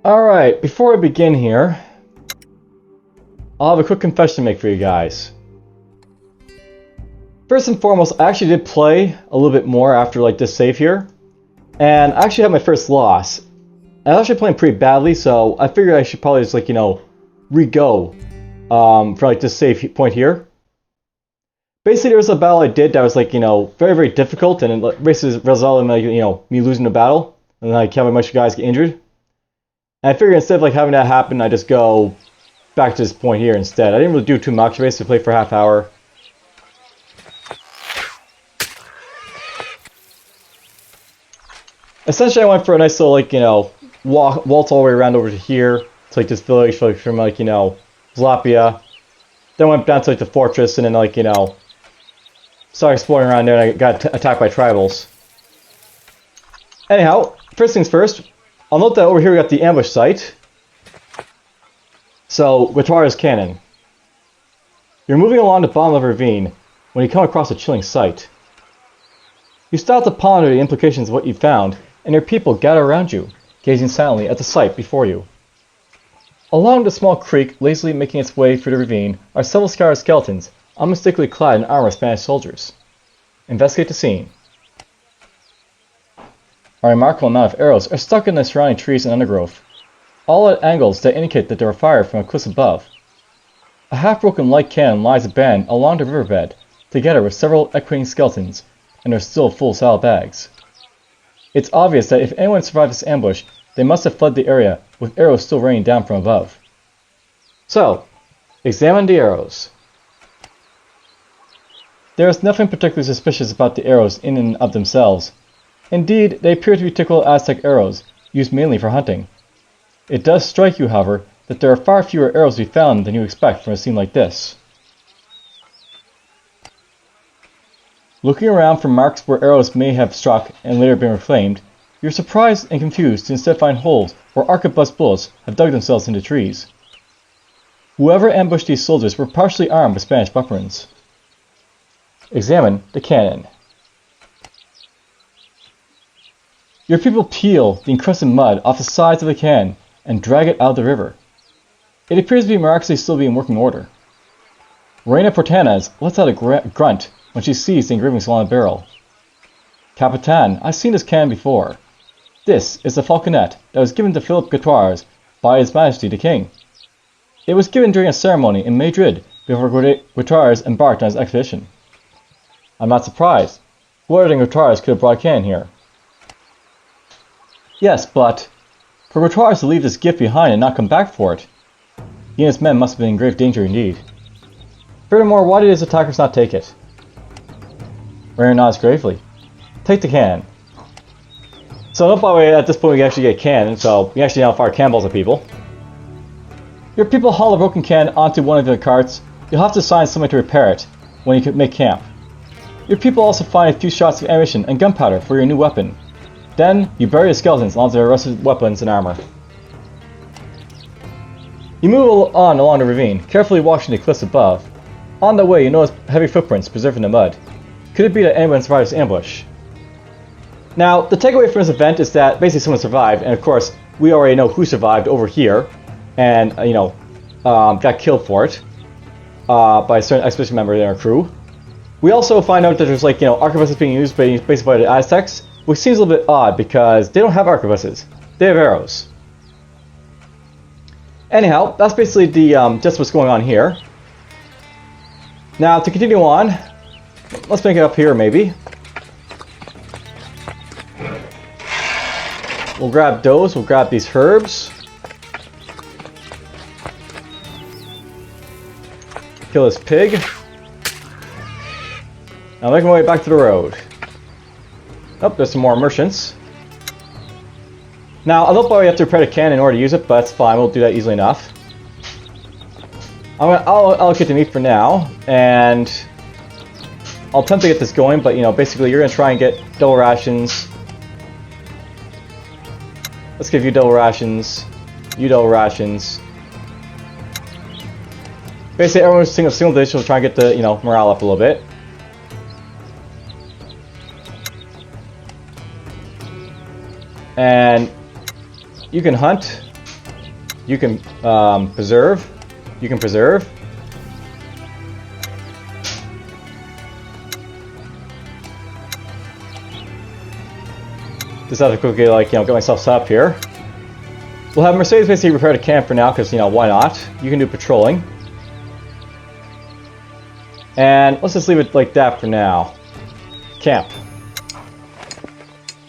Alright, before I begin here, I'll have a quick confession to make for you guys. First and foremost, I actually did play a little bit more after like this save here, and I actually had my first loss. I was actually playing pretty badly, so I figured I should probably just like, re-go for like this save point here. Basically, there was a battle I did that was like, very, very difficult, and it basically resulted in like, me losing the battle, and like having a bunch of guys get injured. And I figured instead of like having that happen, I just go back to this point here instead. I didn't really do too much. I basically played for a half hour. Essentially, I went for a nice little like waltz all the way around over to here to like this village from like Zlapia. Then went down to like the fortress and then like started exploring around there and I got attacked by tribals. Anyhow, first things first. I'll note that over here we got the ambush site. So, Guatara's Cannon. You're moving along the bottom of a ravine when you come across a chilling sight. You stop to ponder the implications of what you found, and your people gather around you, gazing silently at the sight before you. Along the small creek lazily making its way through the ravine are several scarred skeletons, unmistakably clad in armor of Spanish soldiers. Investigate the scene. A remarkable amount of arrows are stuck in the surrounding trees and undergrowth, all at angles that indicate that they were fired from a cliff above. A half-broken light cannon lies abandoned along the riverbed, together with several equine skeletons, and their still full saddlebags. It's obvious that if anyone survived this ambush, they must have fled the area, with arrows still raining down from above. So, examine the arrows. There is nothing particularly suspicious about the arrows in and of themselves. Indeed, they appear to be typical Aztec arrows, used mainly for hunting. It does strike you, however, that there are far fewer arrows to be found than you expect from a scene like this. Looking around for marks where arrows may have struck and later been reclaimed, you're surprised and confused to instead find holes where arquebus bullets have dug themselves into trees. Whoever ambushed these soldiers were partially armed with Spanish weapons. Examine the cannon. Your people peel the encrusted mud off the sides of the cannon and drag it out of the river. It appears to be miraculously still in working order. Reina Portanas lets out a grunt when she sees the engravings along the barrel. Capitan, I've seen this cannon before. This is the falconet that was given to Philip Guitars by His Majesty the King. It was given during a ceremony in Madrid before Guitars embarked on his expedition. I'm not surprised. Who other than Guitars could have brought a cannon here? Yes, but for Guitars to leave this gift behind and not come back for it, he and his men must have been in grave danger indeed. Furthermore, why did his attackers not take it? Rainer nods gravely. Take the cannon. So, by the way, at this point we actually get cannon, so we actually now fire cannonballs at people. Your people haul a broken cannon onto one of the carts. You'll have to assign someone to repair it when you can make camp. Your people also find a few shots of ammunition and gunpowder for your new weapon. Then, you bury the skeletons along their rusted weapons and armor. You move on along the ravine, carefully watching the cliffs above. On the way, you notice heavy footprints preserved in the mud. Could it be that anyone survived this ambush? Now, the takeaway from this event is that basically someone survived, and of course, we already know who survived over here, and, got killed for it, by a certain expedition member in our crew. We also find out that there's, arquebuses being used basically by the Aztecs, which seems a little bit odd because they don't have arquebuses. They have arrows. Anyhow, that's basically the just what's going on here. Now, to continue on, let's make it up here maybe. We'll grab those, we'll grab these herbs. Kill this pig. Now make my way back to the road. Oh, there's some more merchants. Now, I don't probably have to repair the cannon in order to use it, but that's fine, we'll do that easily enough. I'll allocate the meat for now, and I'll attempt to get this going, but basically you're going to try and get double rations. Let's give you double rations, you double rations. Basically everyone's single dish, we'll try and get the, morale up a little bit. And you can hunt, You can preserve. You can preserve. Just have to quickly, like, get myself set up here. We'll have Mercedes basically repair the camp for now, because, why not? You can do patrolling. And let's just leave it like that for now. Camp.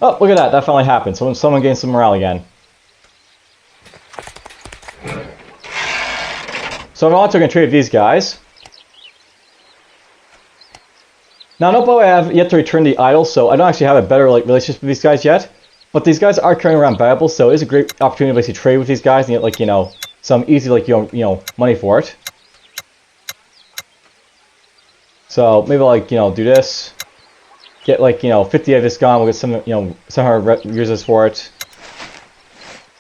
Oh, look at that. That finally happened. Someone gained some morale again. So I'm also going to trade these guys. Now, no, I have yet to return the idol, so I don't actually have a better relationship with these guys yet. But these guys are carrying around valuables, so it's a great opportunity to basically trade with these guys and get some easy money for it. So maybe I'll do this. Get 50 of this gone. We'll get some users for it.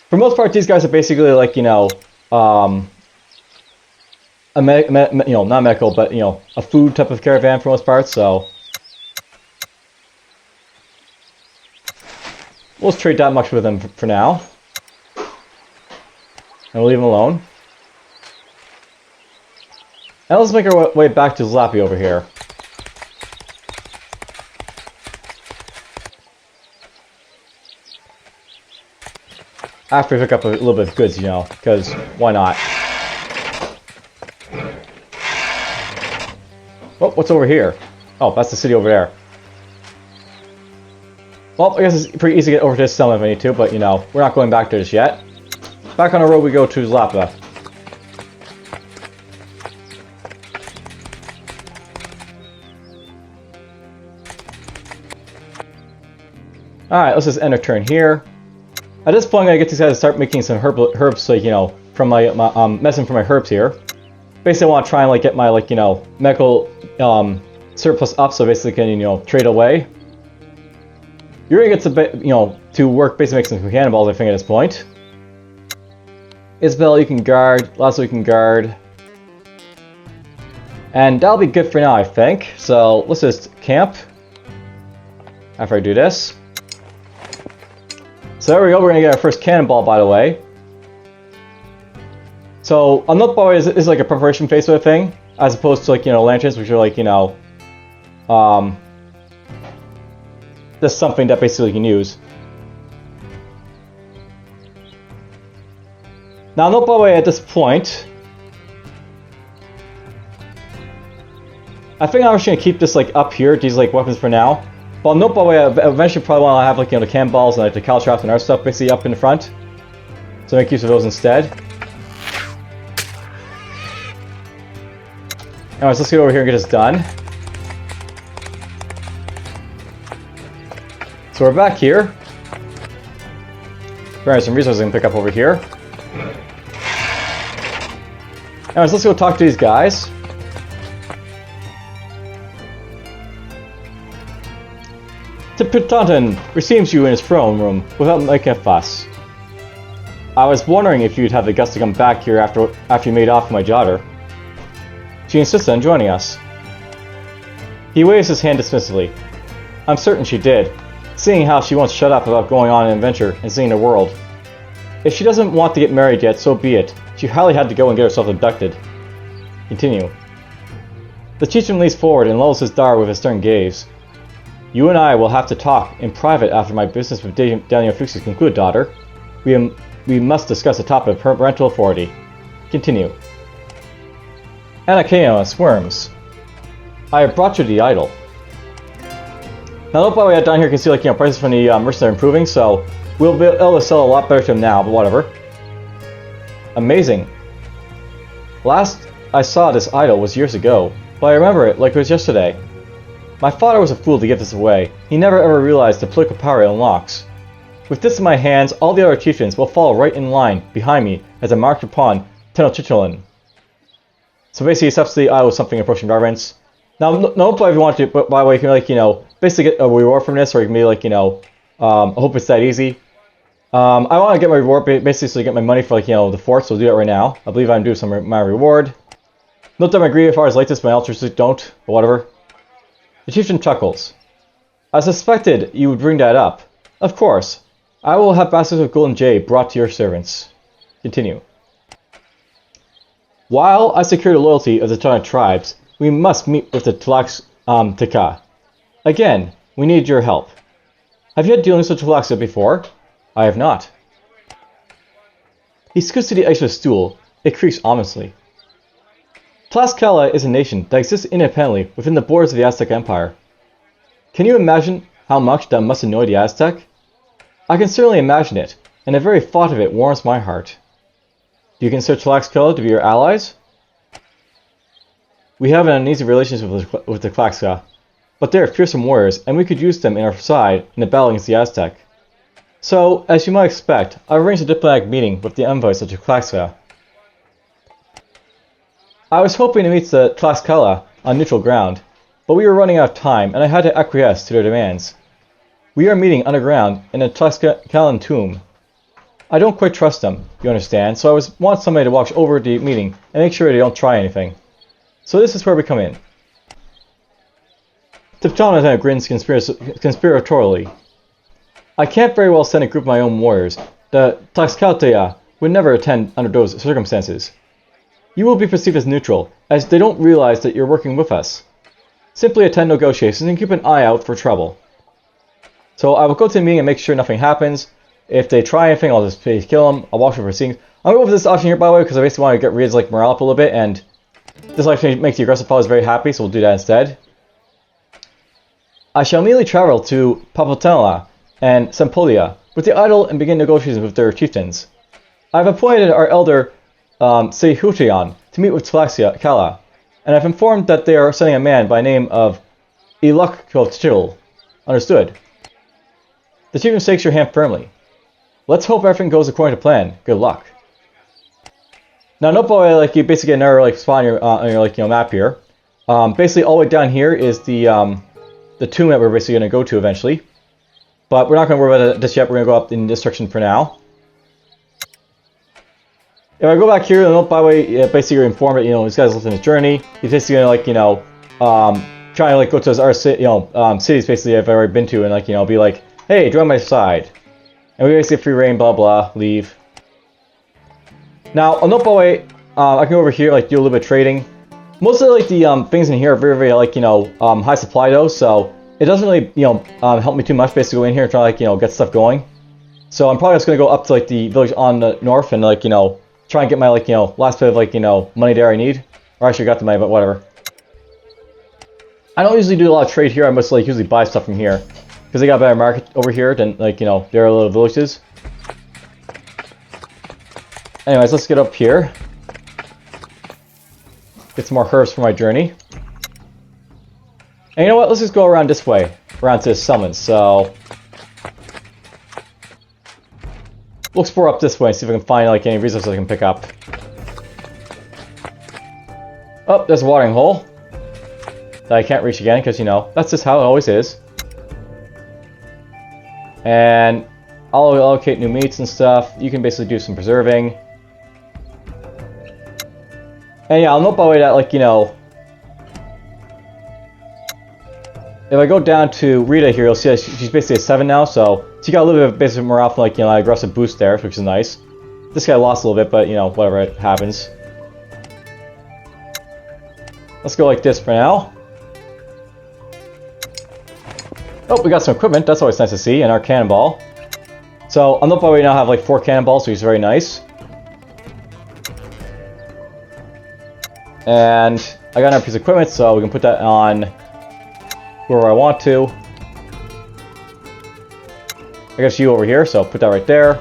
For the most part, these guys are basically not medical, but a food type of caravan for the most part. So we'll just trade that much with them for now, and we'll leave them alone. And let's make our way back to Zlapi over here. After we pick up a little bit of goods, because why not? Oh, what's over here? Oh, that's the city over there. Well, I guess it's pretty easy to get over to this settlement if I need to, but we're not going back to this yet. Back on the road we go to Zlapa. Alright, let's just end our turn here. At this point, I'm going to get these guys to start making some herbs, so, from my medicine from my herbs here. Basically, I want to try and, get my, medical surplus up, so basically can, trade away. You're going to get to work, basically make some cannonballs, I think, at this point. Isabel, you can guard. Lasso, you can guard. And that'll be good for now, I think. So, let's just camp. After I do this. So there we go, we're going to get our first cannonball, by the way. So, on that way, is like a preparation phase sort of thing, as opposed to, lanterns, which are just something that basically you can use. Now, no, by the way, at this point, I think I'm just going to keep this, up here, these, weapons for now. Well, nope, by the way, I eventually probably want to have, the cannonballs and, the caltrops and other stuff basically up in the front. So make use of those instead. Anyways, let's get over here and get this done. So we're back here. There are some resources I can pick up over here. Anyways, let's go talk to these guys. Tippitanton receives you in his throne room without making a fuss. I was wondering if you'd have the guts to come back here after you made off with my daughter. She insisted on joining us. He waves his hand dismissively. I'm certain she did, seeing how she won't shut up about going on an adventure and seeing the world. If she doesn't want to get married yet, so be it. She hardly had to go and get herself abducted. Continue. The chieftain leans forward and levels his dart with a stern gaze. You and I will have to talk in private after my business with DFuxa is concluded, daughter. We must discuss the topic of parental authority. Continue. Anakea squirms. I have brought you the idol. Now, look, by the way, down here you can see prices from the merchants are improving, so we'll be able to sell a lot better to them now, but whatever. Amazing. Last I saw this idol was years ago, but I remember it like it was yesterday. My father was a fool to give this away. He never ever realized the political power it unlocks. With this in my hands, all the other chieftains will follow right in line behind me as I march upon Tenochtitlan. So basically, it's up to the idol with something approaching reverence. Now, no, if you want to, but by the way, you can basically get a reward from this, or you can be I hope it's that easy. I want to get my reward basically so I get my money for the fort, so I'll do that right now. I believe I'm doing my reward. Note that I agree as far as like this, my altruistic don't, but whatever. The chieftain chuckles. I suspected you would bring that up. Of course. I will have baskets of gold and jade brought to your servants. Continue. While I secure the loyalty of the Taunt tribes, we must meet with the Tlaxcala. Again, we need your help. Have you had dealings with Tlaxcala before? I have not. He scoots to the edge of a stool. It creaks ominously. Tlaxcala is a nation that exists independently within the borders of the Aztec Empire. Can you imagine how much that must annoy the Aztec? I can certainly imagine it, and the very thought of it warms my heart. Do you consider Tlaxcala to be your allies? We have an uneasy relationship with the Tlaxcala, but they are fearsome warriors, and we could use them in our side in the battle against the Aztec. So, as you might expect, I've arranged a diplomatic meeting with the envoys of the Tlaxcala. I was hoping to meet the Tlaxcala on neutral ground, but we were running out of time, and I had to acquiesce to their demands. We are meeting underground in a Tlaxcalan tomb. I don't quite trust them, you understand, so I want somebody to watch over the meeting and make sure they don't try anything. So this is where we come in. Tiptonatana grins conspiratorially. I can't very well send a group of my own warriors. The Tlaxcala would never attend under those circumstances. You will be perceived as neutral, as they don't realize that you're working with us. Simply attend negotiations and keep an eye out for trouble. So I will go to the meeting and make sure nothing happens. If they try anything, I'll just kill them. I'll watch for proceedings. I'm going to go for this option here, by the way, because I basically want to get Rita's morale up a little bit, and this actually makes the aggressive powers very happy, so we'll do that instead. I shall immediately travel to Papatanla and Sempolia with the idol and begin negotiations with their chieftains. I have appointed our elder Sehutian to meet with Tlaxcala, and I've informed that they are sending a man by name of Ilukkochil. Understood. The chieftain shakes your hand firmly. Let's hope everything goes according to plan. Good luck. Now, note by the way, you basically get another spot on your map here. Basically, all the way down here is the tomb that we're basically going to go to eventually. But we're not going to worry about this yet. We're going to go up in this direction for now. If I go back here, note by the way, basically you're informed that this guy's living his journey. He's basically going to trying to go to his other cities basically I've already been to, and be like, hey, join my side. And we basically get free reign, blah blah, leave. Now, I'll note by the way, I can go over here, do a little bit of trading. Most of the things in here are very, very high supply though, so it doesn't really help me too much. Basically, go in here and try get stuff going. So I'm probably just gonna go up to the village on the north and try and get my last bit of money there I need. Or I actually got the money, but whatever. I don't usually do a lot of trade here. I must usually buy stuff from here. Because they got a better market over here than, their little villages. Anyways, let's get up here. Get some more herbs for my journey. And you know what? Let's just go around this way. Around to the summons, so... We'll explore up this way and see if I can find, any resources I can pick up. Oh, there's a watering hole. That I can't reach again, because, that's just how it always is. And I'll allocate new meats and stuff. You can basically do some preserving. And yeah, I'll note by the way that, if I go down to Rita here, you'll see that she's basically a 7 now, so she got a little bit of basic morale from, aggressive boost there, which is nice. This guy lost a little bit, but, whatever, it happens. Let's go like this for now. Oh, we got some equipment. That's always nice to see. And our cannonball. So, on the way we now have 4 cannonballs, which is very nice. And I got another piece of equipment, so we can put that on where I want to. I guess you over here, so put that right there.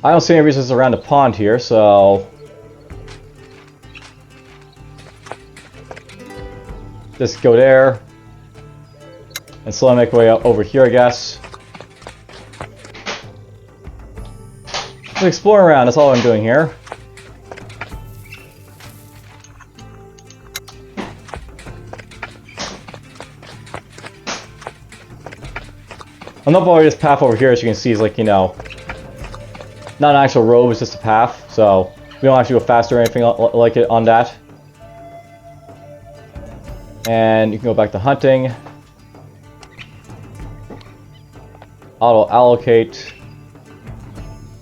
I don't see any reasons around the pond here, so... Just go there. And slowly make my way up over here, I guess. Just exploring around, that's all I'm doing here. I'm not following this path over here, as you can see, is not an actual road, it's just a path, so we don't actually go faster or anything like it on that. And you can go back to hunting. Auto allocate.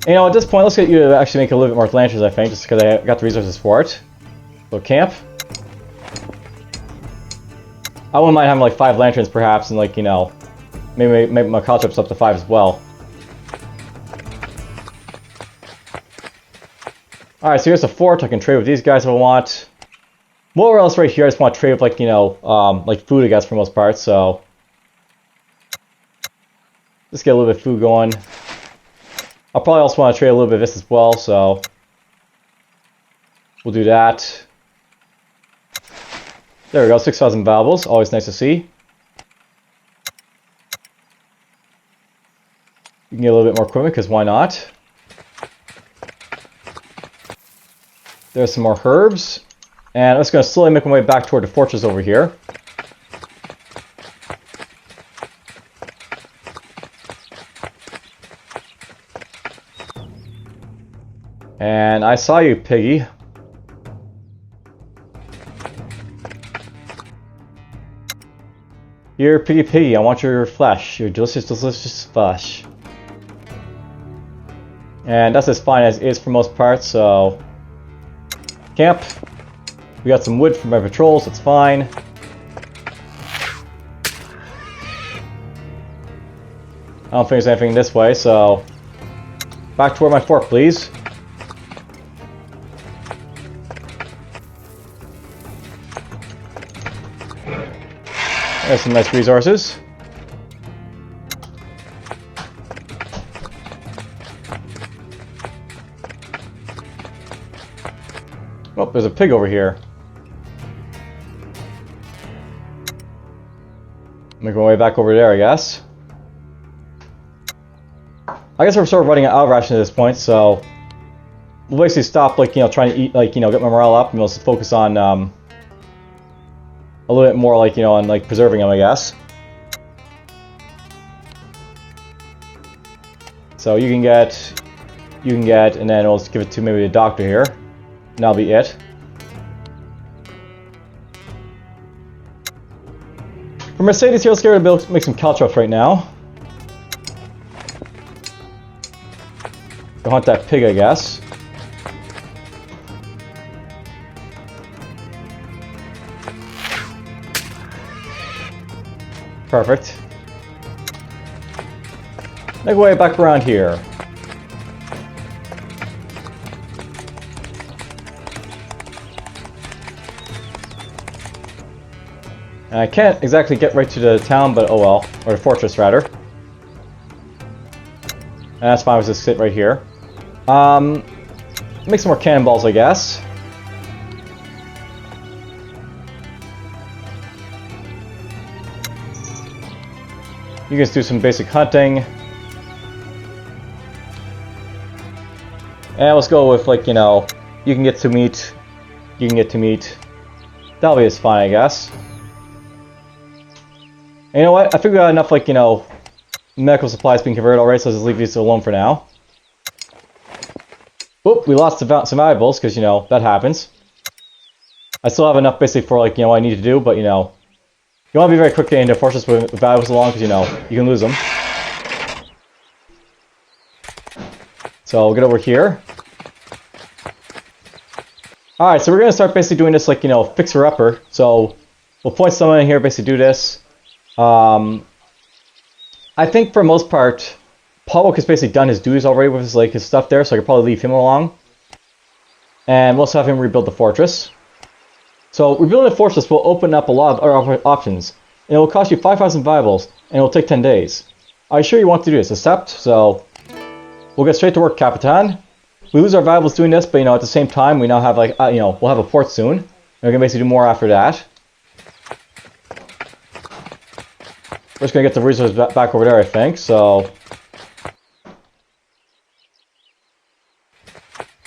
You know, at this point, let's get you to actually make a little bit more lanterns, I think, just because I got the resources for it. So, camp. I wouldn't mind having like 5 lanterns, perhaps, and like, you know, maybe my caltrops up to 5 as well. Alright, so here's a fort. I can trade with these guys if I want. More else right here, I just want to trade with, like, you know, like food, I guess, for the most part, so. Just get a little bit of food going. I'll probably also want to trade a little bit of this as well, so. We'll do that. There we go, 6,000 valuables, always nice to see. You can get a little bit more equipment, because why not? There's some more herbs. And I'm just going to slowly make my way back toward the fortress over here. And I saw you, piggy. Here, piggy, I want your flesh. Your delicious, delicious flesh. And that's as fine as it is for most parts, so. Camp. We got some wood for my patrols, that's fine. I don't think there's anything this way, so. Back toward my fort, please. There's some nice resources. Oh, there's a pig over here. Make my way back over there, I guess. I guess we're sort of running out of ration at this point, so we'll basically stop, like, you know, trying to eat, like, you know, get my morale up, and we'll just focus on a little bit more, like, you know, on like preserving them, I guess. So you can get, and then we'll just give it to maybe the doctor here. And that'll be it. For Mercedes here, let's get rid of make some caltrops right now. Go hunt that pig, I guess. Perfect. Make way back around here. And I can't exactly get right to the town, but oh well. Or the fortress, rather. And that's fine, we'll just sit right here. Make some more cannonballs, I guess. You guys do some basic hunting. And let's go with, like, you know, you can get to meat. You can get to meat. That'll be as fine, I guess. And you know what? I think we got enough, like, you know, medical supplies being converted already, so let's just leave these alone for now. Whoop, we lost some valuables, because, you know, that happens. I still have enough, basically, for, like, you know, what I need to do, but, you know, you want to be very quick getting into fortress with valuables along, because, you know, you can lose them. So, we'll get over here. Alright, so we're going to start basically doing this, like, you know, fixer-upper. So, we'll point someone in here, basically do this. I think for most part, Paul has basically done his duties already with his, like, his stuff there, so I could probably leave him along. And we'll also have him rebuild the fortress. So, rebuilding the fortress will open up a lot of other options. And it will cost you 5,000 valuables, and it will take 10 days. Are you sure you want to do this? Accept? So, we'll get straight to work, Capitan. We lose our valuables doing this, but, you know, at the same time, we now have, like, you know, we'll have a port soon. And we're going to basically do more after that. We're just going to get the resources back over there, I think, so.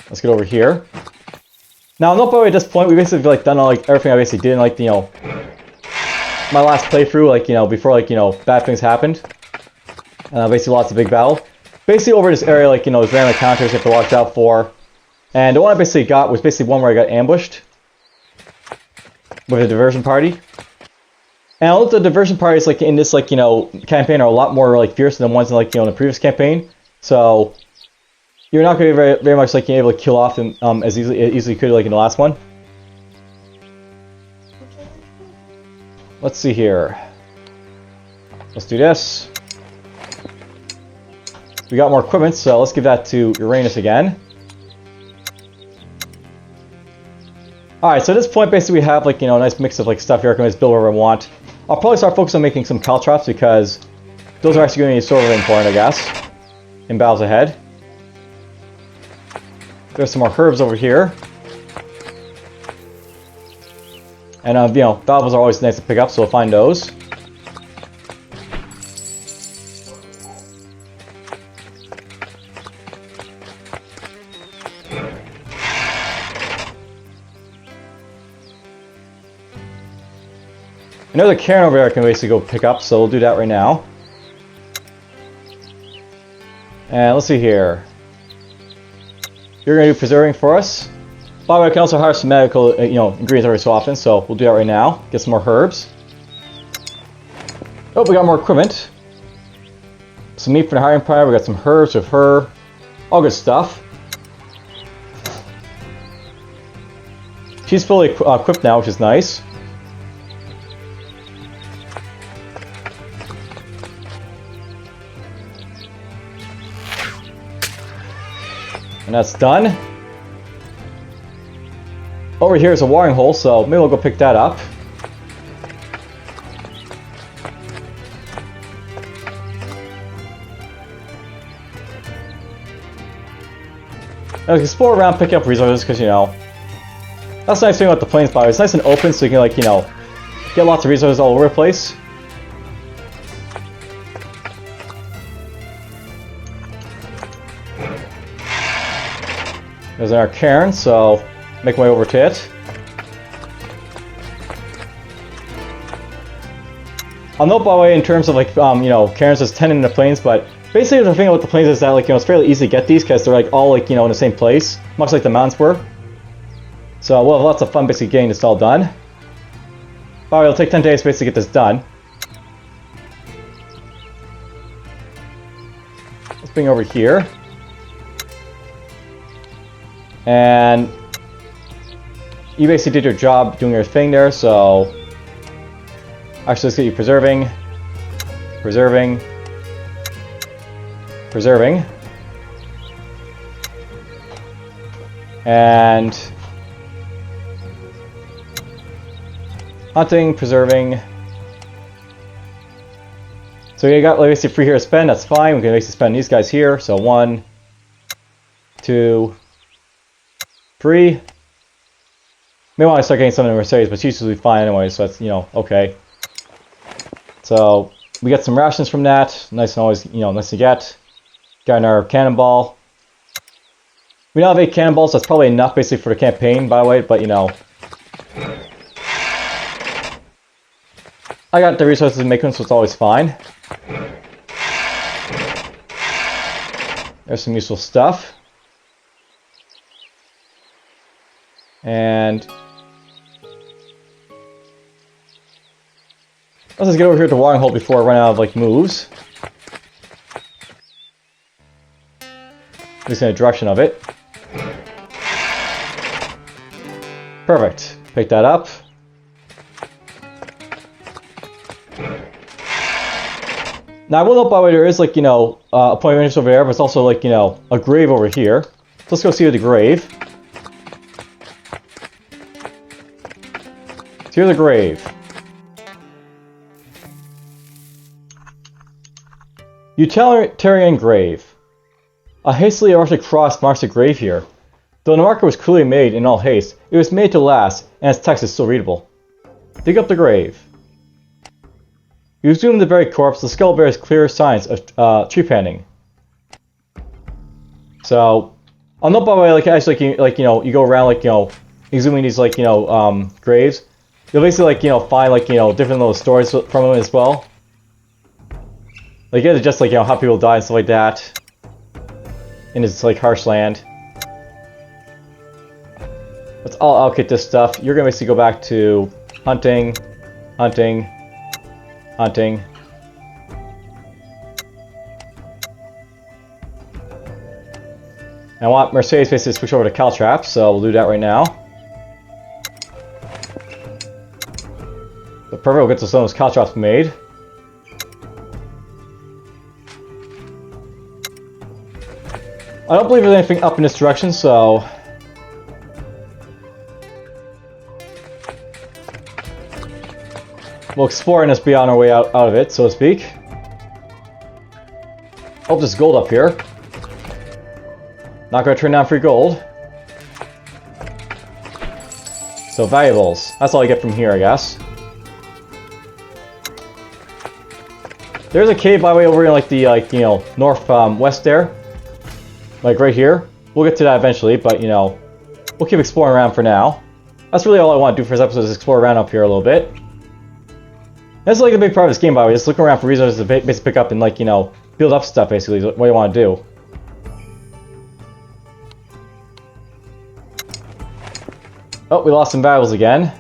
Let's get over here. Now, not by the way, at this point, we basically, like, done all, like, everything I basically did in, like, you know, my last playthrough, like, you know, before, like, you know, bad things happened. Basically lots of big battle. Basically over this area, like, you know, there's random encounters you have to watch out for. And the one I basically got was basically one where I got ambushed with a diversion party. And all of the diversion parties, like, in this, like, you know, campaign are a lot more, like, fierce than the ones in, like, you know, in the previous campaign. So, you're not going to be very much like able to kill off them as easily could like in the last one. Let's see here. Let's do this. We got more equipment, so let's give that to Uranus again. Alright, so at this point basically we have like, you know, a nice mix of like stuff here. I can just build whatever I want. I'll probably start focusing on making some caltrops because those are actually going to be sort of important, I guess, in battles ahead. There's some more herbs over here. And, you know, valuables are always nice to pick up, so we'll find those. Another cairn over there I can basically go pick up, so we'll do that right now. And let's see here. You're going to do preserving for us. By the way, I can also hire some medical you know, ingredients every so often, so we'll do that right now. Get some more herbs. Oh, we got more equipment. Some meat for the hiring pyre. We got some herbs with her. All good stuff. She's fully equipped now, which is nice. And that's done. Over here is a watering hole, so maybe we'll go pick that up. Now, explore around, pick up resources, because, you know, that's the nice thing about the plains bio. It's nice and open, so you can, like, you know, get lots of resources all over the place. There's our cairn, so make my way over to it. I'll note, by the way, in terms of like you know, cairns, there's 10 in the plains, but basically the thing about the plains is that, like, you know, it's fairly easy to get these because they're like all, like, you know, in the same place, much like the mountains were. So we'll have lots of fun basically getting this all done. By the way, it'll take 10 days basically to get this done. Let's bring over here. And you basically did your job doing your thing there, so actually let's get you preserving, preserving, preserving, and hunting, preserving. So you got basically free here to spend, that's fine. We can basically spend these guys here, so 1, 2, 3. May want to start getting some of the Mercedes, but she's usually fine anyway, so that's, you know, okay. So we get some rations from that. Nice and always, you know, nice to get. Got our cannonball. We now have 8 cannonballs, so that's probably enough basically for the campaign, by the way, but, you know, I got the resources to make them, so it's always fine. There's some useful stuff. And let's just get over here to the watering hole before I run out of like moves. At least in the direction of it. Perfect. Pick that up. Now I will note, by the way, there is, like, you know, a point of interest over there, but it's also, like, you know, a grave over here. So let's go see the grave. So here's a grave. Utilitarian grave. A hastily erected cross marks the grave here. Though the marker was clearly made in all haste, it was made to last, and its text is still readable. Dig up the grave. You zoom the very corpse, the skull bears clear signs of trepanning. So, I'll note, by the way, like, actually, like, you know, you go around, like, you know, exhuming these, like, you know, graves. You'll basically, like, you know, find, like, you know, different little stories from them as well. Like, you get to just, like, you know, how people die and stuff like that. In this, like, harsh land. Let's all allocate this stuff. You're gonna basically go back to hunting, hunting, hunting. And I want Mercedes basically to switch over to Caltrap, so we'll do that right now. So perfect, we'll get some of those Caltraps made. I don't believe there's anything up in this direction, so... we'll explore and just be on our way out of it, so to speak. Oh, there's gold up here. Not gonna turn down free gold. So valuables. That's all I get from here, I guess. There's a cave by the way over in like the north west there. Like right here. We'll get to that eventually, but we'll keep exploring around for now. That's really all I want to do for this episode is explore around up here a little bit. That's like a big part of this game by the way, just looking around for resources to basically pick up and build up stuff basically is what you want to do. Oh, we lost some valuables again.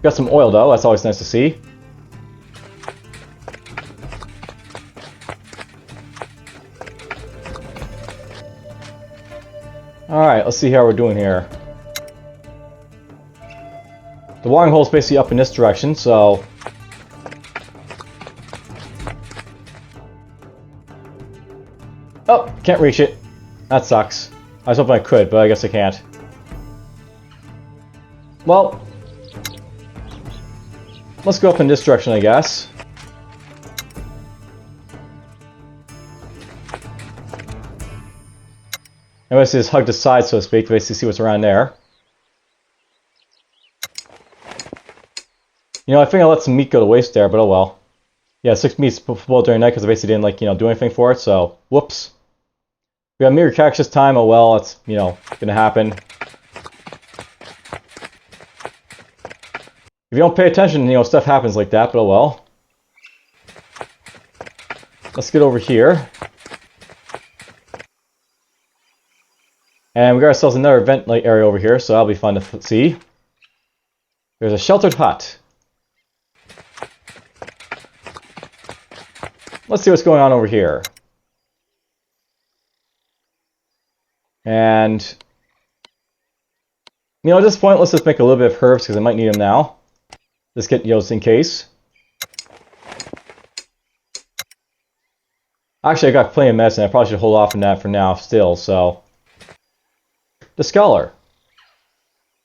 Got some oil though, that's always nice to see. Alright, let's see how we're doing here. The watering hole is basically up in this direction, so... oh, can't reach it. That sucks. I was hoping I could, but I guess I can't. Well, let's go up in this direction, I guess. And basically just hug the side, so to speak, to basically see what's around there. I think I let some meat go to waste there, but oh well. Yeah, 6 meats spoiled during the night because I basically didn't, do anything for it, so whoops. We got mirror catch this time, oh well, that's, gonna happen. If you don't pay attention, stuff happens like that, but oh well. Let's get over here. And we got ourselves another vent area over here, so that'll be fun to see. There's a sheltered hut. Let's see what's going on over here. And... at this point, let's just make a little bit of herbs, because I might need them now. Just get, just in case. Actually, I got plenty of medicine. I probably should hold off on that for now still, so... The Scholar.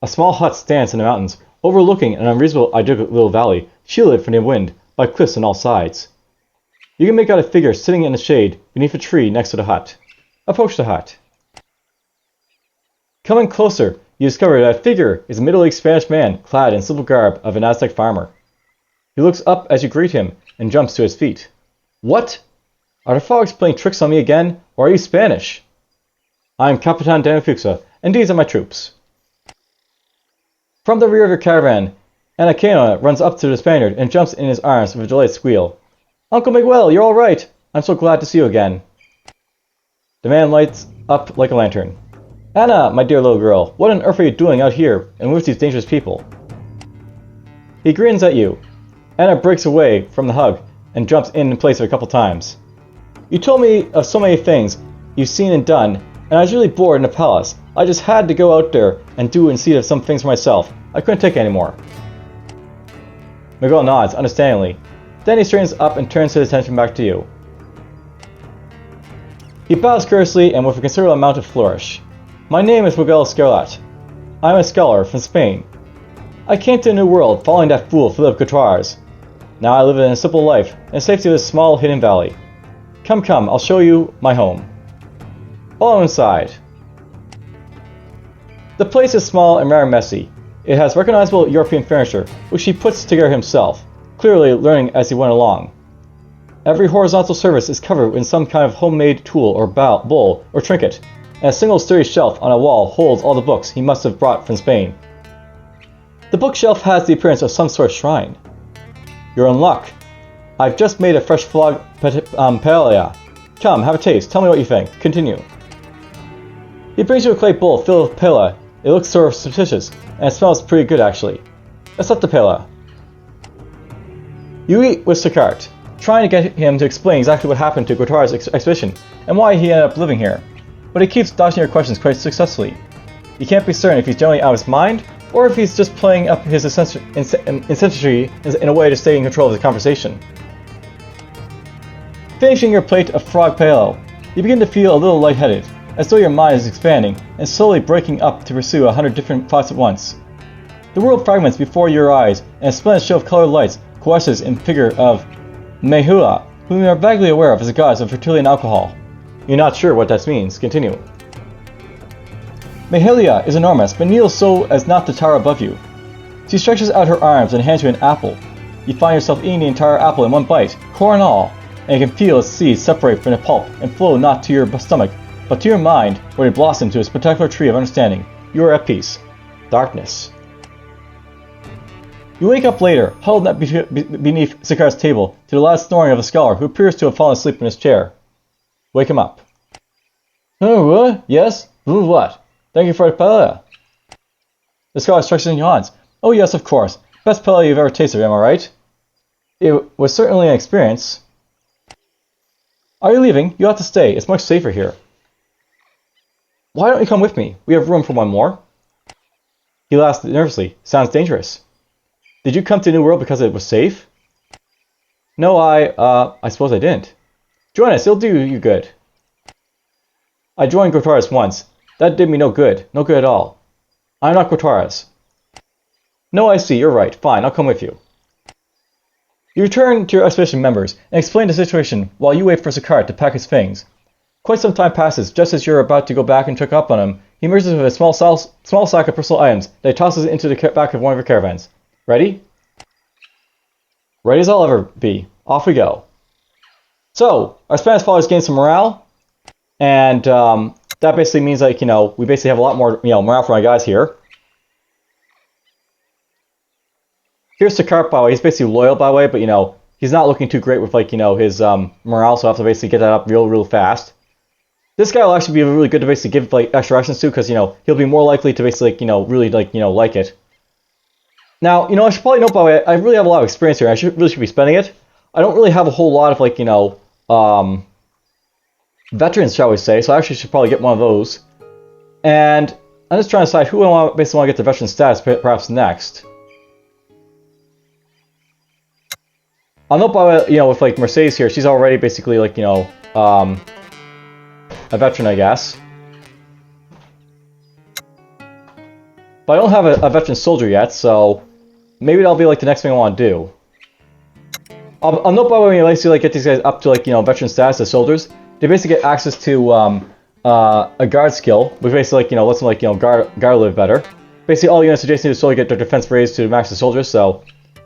A small hut stands in the mountains, overlooking an unreasonable idyllic little valley, shielded from the wind by cliffs on all sides. You can make out a figure sitting in the shade beneath a tree next to the hut. Approach the hut. Coming closer, you discover that figure is a middle-aged Spanish man clad in simple garb of an Aztec farmer. He looks up as you greet him and jumps to his feet. What? Are the frogs playing tricks on me again, or are you Spanish? I am Capitan DFuxa, and these are my troops. From the rear of your caravan, Anacaena runs up to the Spaniard and jumps in his arms with a delighted squeal. Uncle Miguel, you're all right. I'm so glad to see you again. The man lights up like a lantern. Anna, my dear little girl, what on earth are you doing out here and with these dangerous people? He grins at you. Anna breaks away from the hug and jumps in place a couple times. You told me of so many things you've seen and done, and I was really bored in the palace. I just had to go out there and do and see some things for myself. I couldn't take it anymore. Miguel nods, understandingly. Then he straightens up and turns his attention back to you. He bows courteously and with a considerable amount of flourish. My name is Miguel Escarlat. I am a scholar from Spain. I came to a new world following that fool Philip Gutierrez. Now I live in a simple life in the safety of this small hidden valley. Come, come, I'll show you my home. Follow inside. The place is small and rather messy. It has recognizable European furniture, which he puts together himself, clearly learning as he went along. Every horizontal surface is covered in some kind of homemade tool or bowl or trinket, and a single sturdy shelf on a wall holds all the books he must have brought from Spain. The bookshelf has the appearance of some sort of shrine. You're in luck. I've just made a fresh frog paella. Come, have a taste. Tell me what you think. Continue. He brings you a clay bowl filled with paella. It looks sort of suspicious, and it smells pretty good actually. Accept the paella. You eat with Sicart, trying to get him to explain exactly what happened to Gutierrez's expedition and why he ended up living here. but he keeps dodging your questions quite successfully. You can't be certain if he's generally out of his mind, or if he's just playing up his eccentricity in a way to stay in control of the conversation. Finishing your plate of frog palo, you begin to feel a little lightheaded, as though your mind is expanding and slowly breaking up to pursue 100 different thoughts at once. The world fragments before your eyes, and a splendid show of colored lights coalesces in figure of Mehua, whom you are vaguely aware of as a goddess of fertility and alcohol. You're not sure what that means. Continue. Mahalia is enormous, but kneels so as not to tower above you. She stretches out her arms and hands you an apple. You find yourself eating the entire apple in one bite, core and all, and you can feel its seeds separate from the pulp and flow not to your stomach, but to your mind, where they blossom to a spectacular tree of understanding. You are at peace. Darkness. You wake up later, huddled beneath Sakar's table, to the loud snoring of a scholar who appears to have fallen asleep in his chair. Wake him up. Oh, what? Yes? What? Thank you for the paella. The scholar stretches and yawns. Oh yes, of course. Best paella you've ever tasted, am I right? It was certainly an experience. Are you leaving? You ought to stay. It's much safer here. Why don't you come with me? We have room for one more. He laughs nervously. Sounds dangerous. Did you come to New World because it was safe? No, I suppose I didn't. Join us, it'll do you good. I joined Gotaras once. That did me no good. No good at all. I'm not Gotaras. No, I see, you're right. Fine, I'll come with you. You return to your expedition members and explain the situation while you wait for Sakar to pack his things. Quite some time passes. Just as you're about to go back and check up on him, he emerges with a small sack of personal items that he tosses into the back of one of your caravans. Ready? Ready as I'll ever be. Off we go. So, our Spanish followers gain some morale, and that basically means, like, you know, we basically have a lot more, you know, morale for my guys here. Here's Sakar, by the way. He's basically loyal, by the way, but, you know, he's not looking too great with, like, you know, his morale, so I have to basically get that up real fast. This guy will actually be really good to basically give, like, extra rations to, because, you know, he'll be more likely to basically, like, you know, really, like, you know, like it. Now, you know, I should probably note, by the way, I really have a lot of experience here. I really should be spending it. I don't really have a whole lot of, like, you know, veterans, shall we say, so I actually should probably get one of those. And I'm just trying to decide who I basically want to get the veteran status perhaps next. I'll note, by the way, you know, with, like, Mercedes here, she's already basically, like, you know, a veteran, I guess. But I don't have a veteran soldier yet, so maybe that'll be, like, the next thing I want to do. I'll note, by the way, when you basically, like, get these guys up to, like, you know, veteran status as soldiers, they basically get access to a guard skill, which basically, like, you know, lets them, like, you know, guard live better. Basically, all units adjacent to the soldier get their defense raised to max the soldiers, so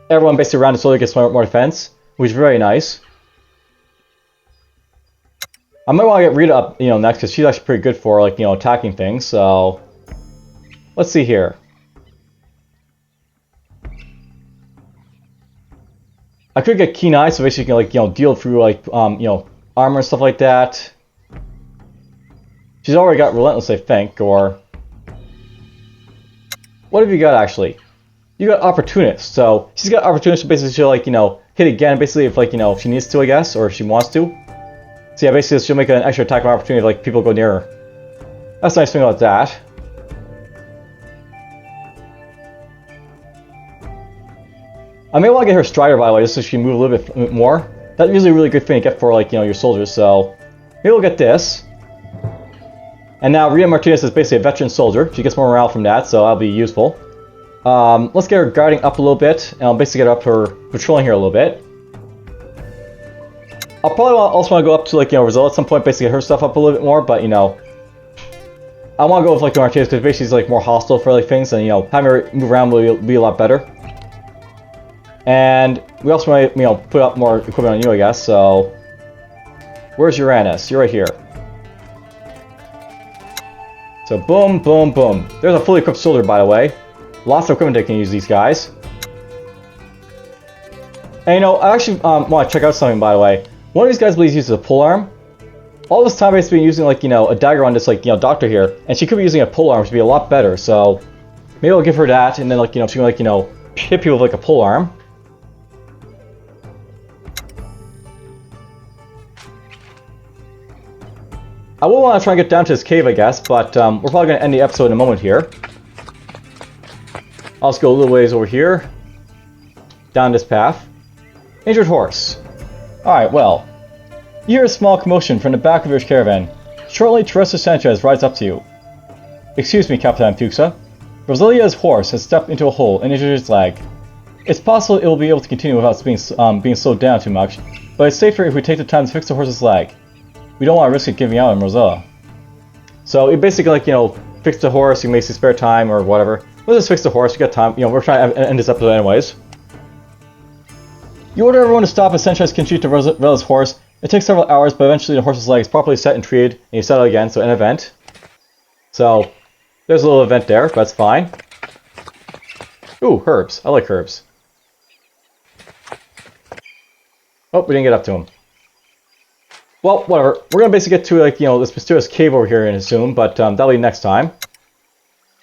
everyone basically around the soldier gets more defense, which is very nice. I might want to get Rita up, you know, next, because she's actually pretty good for, like, you know, attacking things, so let's see here. I could get Keen Eye, so basically you can, like, you know, deal through, like, you know, armor and stuff like that. She's already got Relentless, I think, or what have you got, actually? You got Opportunist, so she's got Opportunist, so basically she'll, like, you know, hit again, basically, if, like, you know, if she needs to, I guess, or if she wants to. So yeah, basically she'll make an extra attack opportunity if, like, people go near her. That's the nice thing about that. I may want to get her Strider, by the way, just so she can move a little bit more. That's usually a really good thing to get for, like, you know, your soldiers, so maybe we'll get this. And now Rita Martinez is basically a veteran soldier. She gets more morale from that, so that'll be useful. Let's get her guarding up a little bit, and I'll basically get her up her patrolling here a little bit. I'll probably also want to go up to, like, you know, Rizal at some point, basically get her stuff up a little bit more, but, you know, I want to go with, like, Martinez, because basically she's, like, more hostile for, like, things, and, you know, having her move around will be a lot better. And we also might, you know, put up more equipment on you, I guess, so where's Uranus? You're right here. So boom, boom, boom. There's a fully equipped soldier, by the way. Lots of equipment they can use, these guys. And, you know, I actually want to check out something, by the way. One of these guys believes he uses a polearm. All this time, basically, been using, like, you know, a dagger on this, like, you know, doctor here, and she could be using a polearm, which would be a lot better. So maybe I'll give her that, and then, like, you know, she can, like, you know, hit people with, like, a polearm. I will want to try and get down to this cave, I guess, but we're probably going to end the episode in a moment here. I'll just go a little ways over here. Down this path. Injured horse. Alright, well. You hear a small commotion from the back of your caravan. Shortly, Teresa Sanchez rides up to you. Excuse me, Capitan DFuxa. Rosalia's horse has stepped into a hole and injured its leg. It's possible it will be able to continue without being slowed down too much, but it's safer if we take the time to fix the horse's leg. We don't want to risk it giving out on Rosella. So, it basically, like, you know, fix the horse, you may see spare time or whatever. Let's just fix the horse, we got time. You know, we're trying to end this episode anyways. You order everyone to stop as Sanchez can shoot to Rosella's horse. It takes several hours, but eventually the horse's leg is properly set and treated, and you settle again, so an event. So, there's a little event there, but that's fine. Ooh, herbs. I like herbs. Oh, we didn't get up to him. Well, whatever. We're gonna basically get to, like, you know, this mysterious cave over here in soon, but that'll be next time.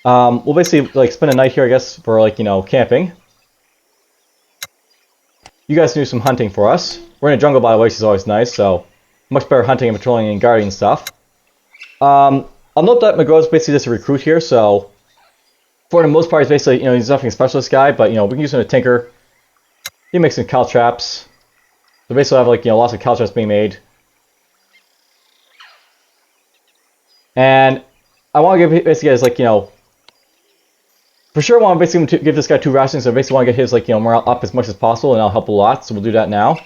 We'll basically, like, spend a night here, I guess, for, like, you know, camping. You guys can do some hunting for us. We're in a jungle, by the way, which is always nice, so much better hunting and patrolling and guarding stuff. I'll note that McGraw's basically just a recruit here, so for the most part, he's basically, you know, he's nothing specialist guy, but, you know, we can use him to tinker. He makes some cow traps. So basically, I have, like, you know, lots of cow traps being made. And I want to give basically guys, like, you know, for sure I want to basically give this guy 2 rations, so I basically want to get his, like, you know, morale up as much as possible, and that'll help a lot, so we'll do that now.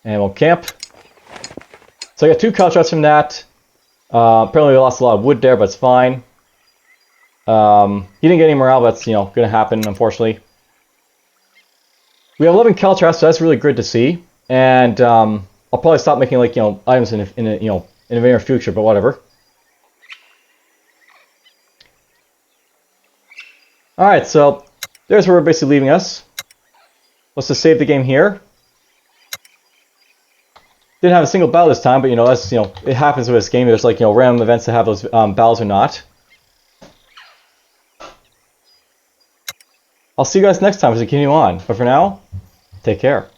And we'll camp. So I got 2 cow traps from that. Apparently we lost a lot of wood there, but it's fine. He didn't get any morale, but that's, you know, going to happen, unfortunately. We have 11 cow traps, so that's really good to see. And I'll probably stop making, like, you know, items in the near future, but whatever. Alright, so there's where we're basically leaving us. Let's just save the game here. Didn't have a single battle this time, but, you know, that's, you know, it happens with this game. There's, like, you know, random events that have those battles or not. I'll see you guys next time as we continue on. But for now, take care.